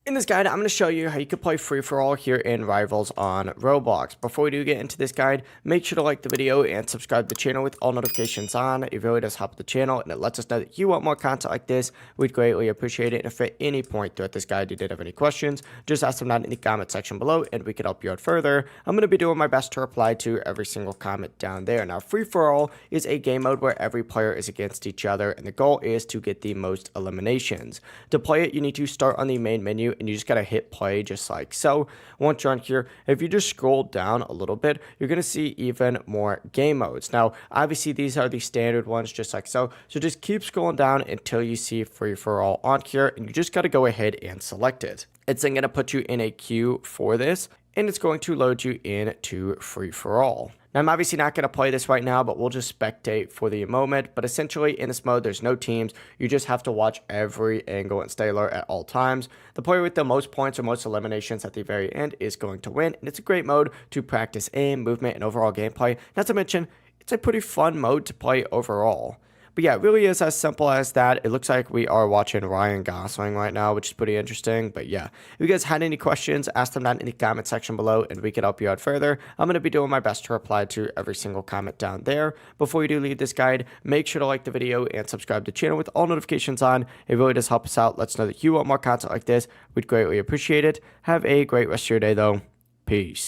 In this guide, I'm going to show you how you can play free-for-all here in Rivals on Roblox. Before we do get into this guide, make sure to like the video and subscribe to the channel with all notifications on. It really does help the channel, and it lets us know that you want more content like this. We'd greatly appreciate it. And if at any point throughout this guide you did have any questions, just ask them down in the comment section below, and we can help you out further. I'm going to be doing my best to reply to every single comment down there. Now, free-for-all is a game mode where every player is against each other, and the goal is to get the most eliminations. To play it, you need to start on the main menu, and you just gotta hit play just like so. Once you're on here, if you just scroll down a little bit, you're gonna see even more game modes. Now, obviously these are the standard ones just like so. So just keep scrolling down until you see free for all on here, and you just gotta go ahead and select it. It's then gonna put you in a queue for this, and it's going to load you into free for all. Now, I'm obviously not going to play this right now, but we'll just spectate for the moment. But essentially, in this mode, there's no teams. You just have to watch every angle and stay alert at all times. The player with the most points or most eliminations at the very end is going to win. And it's a great mode to practice aim, movement, and overall gameplay. Not to mention, it's a pretty fun mode to play overall. But yeah, it really is as simple as that. It looks like we are watching Ryan Gosling right now, which is pretty interesting. But yeah, if you guys had any questions, ask them down in the comment section below, and we can help you out further. I'm going to be doing my best to reply to every single comment down there. Before you do leave this guide, make sure to like the video and subscribe to the channel with all notifications on. It really does help us out. Let's know that you want more content like this. We'd greatly appreciate it. Have a great rest of your day, though. Peace.